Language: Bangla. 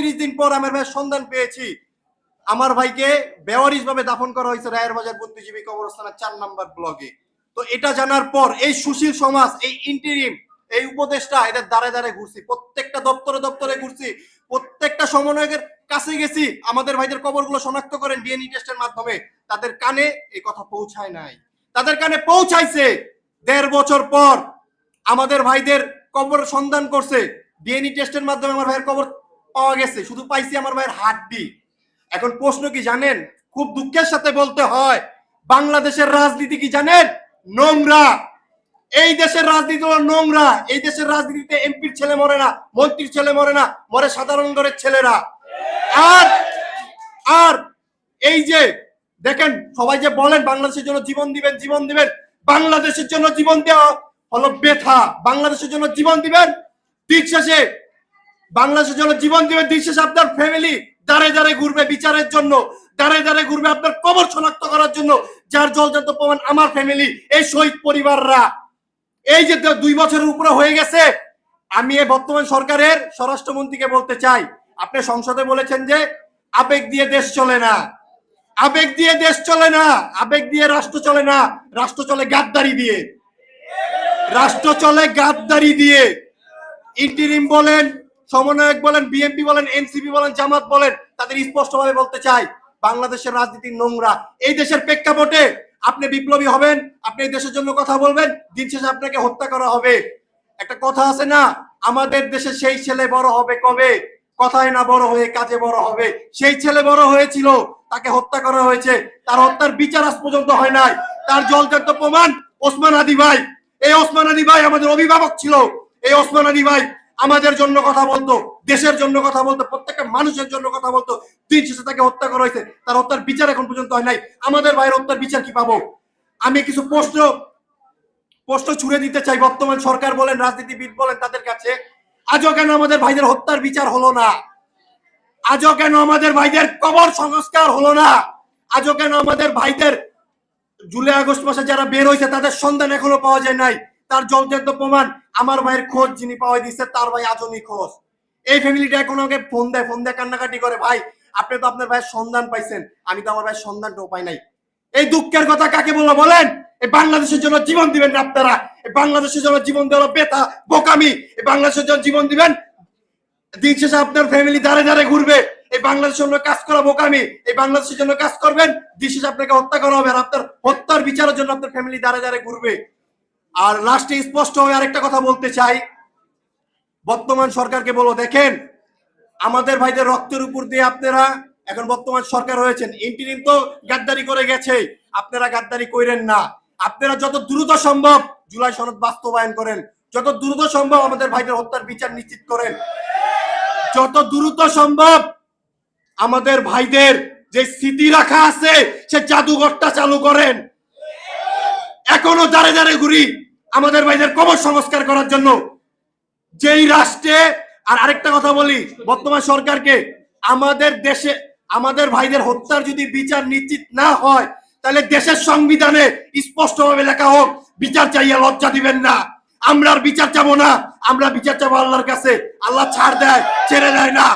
34 দিন পর আমার ভাইয়ের সন্ধান পেয়েছি। আমার ভাইকে বেওয়ারিশ ভাবে দাফন করা হয়েছে রায়ের বাজার বুদ্ধিজীবী কবরস্থানের 4 নম্বর ব্লকে। তো এটা জানার পর এই সুশীল সমাজ, এই ইন্টিরিম, এই উপদেষ্টা এদের দ্বারে দ্বারে ঘুরছি, প্রত্যেকটা দপ্তরে দপ্তরে ঘুরছি, প্রত্যেকটা সমন্বয়কের কাছে গেছি, আমাদের ভাইদের কবরগুলো শনাক্ত করেন ডিএনএ টেস্টের মাধ্যমে। তাদের কানে এই কথা পৌঁছায় নাই, তাদের কানে পৌঁছাইছে 1.5 বছর পর। আমাদের ভাইদের কবর সন্ধান করছে, ডিএনএ টেস্টের মাধ্যমে আমার ভাইয়ের কবর পাওয়া গেছে, শুধু পাইছি আমার ভাইয়ের হাড্ডি। এখন প্রশ্ন কি জানেন, খুব দুঃখের সাথে বলতে হয়, বাংলাদেশের রাজনীতি কি জানেন? নোংরা। এই দেশের রাজনীতি হলো নোংরা। এই দেশের রাজনীতিতে এমপির ছেলে মরে না, মন্ত্রীর ছেলে মরে না, মরে সাধারণ ঘরের ছেলেরা। আর আর এই যে দেখেন, সবাই যে বলেন বাংলাদেশের জন্য জীবন দিবেন, জীবন দিবেন, বাংলাদেশের জন্য জীবন দেওয়া হলো বেথা। বাংলাদেশের জন্য জীবন দিবেন, দিক শেষে বাংলাদেশের জন্য জীবন দিবেন, দিক শেষে আপনার ফ্যামিলি দাঁড়ে দাঁড়ে ঘুরবে বিচারের জন্য, দাঁড়ে দাঁড়ে ঘুরবে আপনার কবর শনাক্ত করার জন্য, যার জলজান্ত প্রমাণ আমার ফ্যামিলি, এই শহীদ পরিবাররা। এই যে 2 বছরের উপরে হয়ে গেছে, আমি এই বর্তমান সরকারের স্বরাষ্ট্রমন্ত্রীকে বলতে চাই, আপনি সংসদে বলেছেন যে আবেগ দিয়ে দেশ চলে না, আবেগ দিয়ে দেশ চলে না, আবেগ দিয়ে রাষ্ট্র চলে না, রাষ্ট্র চলে গাদ্দারি দিয়ে, রাষ্ট্র চলে গাদ্দারি দিয়ে। ইন্টিরিম বলেন, সমন্বয়ক বলেন, বিএনপি বলেন, এনসিপি বলেন, জামাত বলেন, তাদের স্পষ্টভাবে বলতে চাই বাংলাদেশের রাজনীতি নোংরা। এই দেশের প্রেক্ষাপটে আপনি বিপ্লবী হবেন, আপনি এই দেশের জন্য কথা বলবেন, দিন শেষে আপনাকে হত্যা করা হবে। একটা কথা আছে না, আমাদের দেশে সেই ছেলে বড় হবে কবে, কথায় না বড় হয়ে কাজে বড় হবে। সেই ছেলে বড় হয়েছিল, তাকে হত্যা করা হয়েছে, তার হত্যার বিচার আজ পর্যন্ত হয় নাই। তার জলজান্ত প্রমাণ ওসমান হাদি ভাই। এই ওসমান হাদি ভাই আমাদের অভিভাবক ছিল। এই ওসমান হাদি ভাই আমাদের জন্য কথা বলতো, দেশের জন্য কথা বলতো, প্রত্যেকটা মানুষের জন্য কথা বলতো। দিন শেষে তাকে হত্যা করা হয়েছে, তার হত্যার বিচার এখন পর্যন্ত হয় নাই। আমাদের ভাইয়ের হত্যার বিচার কি পাবো? আমি কিছু প্রশ্ন ছুড়ে দিতে চাই বর্তমান সরকার বলেন, রাজনীতিবিদ বলেন, তাদের কাছে। আজও কেন আমাদের ভাইদের হত্যার বিচার হলো না? আজও কেন আমাদের ভাইদের কবর সংস্কার হলো না? আজও কেন আমাদের ভাইদের জুলাই আগস্ট মাসে যারা বের হয়েছে তাদের সন্ধান এখনো পাওয়া যায় নাই? তার জলজান্ত প্রমাণ আমার ভাইয়ের খোঁজ যিনি পাওয়া দিচ্ছে, তার ভাই আজও নিখোঁজ। এই ফ্যামিলিটা এখন আমাকে ফোন দেয় কান্নাকাটি করে, ভাই আপনি তো আপনার ভাইয়ের সন্ধান পাইছেন, আমি তো আমার ভাইয়ের সন্ধানটাও পাই নাই। এই দুঃখের কথা কাকে বলবো বলেন? এই বাংলাদেশের জন্য জীবন দিবেন না আপনারা, এই বাংলাদেশের জন্য জীবন দেওয়া বেথা, বোকামি। এই বাংলাদেশের জন্য জীবন দিবেন, দিন শেষে আপনার ফ্যামিলি দাঁড়ে দাঁড়ে ঘুরবে। এই বাংলাদেশের জন্য কাজ করা বোকামি। এই বাংলাদেশের জন্য কাজ করবেন, দিন শেষে আপনাকে হত্যা করা হবে, আর আপনার হত্যার বিচারের জন্য আপনার ফ্যামিলি দাঁড়ে দাঁড়ে ঘুরবে। আর লাস্টে স্পষ্ট হয়ে আরেকটা কথা বলতে চাই, বর্তমান সরকারকে বলবো, দেখেন আমাদের ভাইদের রক্তের উপর দিয়ে আপনারা এখন বর্তমান সরকার হয়েছেন, ইন্টিরিম তো গাদ্দারি করে গেছে, আপনারা গাদ্দারি কইরেন না। আপনারা যত দ্রুত সম্ভব জুলাই সনদ বাস্তবায়ন করেন, যত দ্রুত সম্ভব আমাদের ভাইদের হত্যার বিচার নিশ্চিত করেন, যত দ্রুত সম্ভব আমাদের ভাইদের যে স্মৃতি রাখা আছে সে জাদুঘরটা চালু করেন। এখনো দাঁড়ে দাঁড়ে ঘুরি আমাদের ভাইদের কবর সংস্কার করার জন্য। যেই রাষ্ট্রে, আর আরেকটা কথা বলি বর্তমান সরকারকে, আমাদের দেশে আমাদের ভাইদের হত্যার যদি বিচার নিশ্চিত না হয়, তাহলে দেশের সংবিধানে স্পষ্টভাবে লেখা হোক, বিচার চাইয়া লজ্জা দিবেন না। আমরা আর বিচার চাবো না, আমরা বিচার চাবো আল্লাহর কাছে। আল্লাহ ছাড় দেয়, ছেড়ে দেয় না।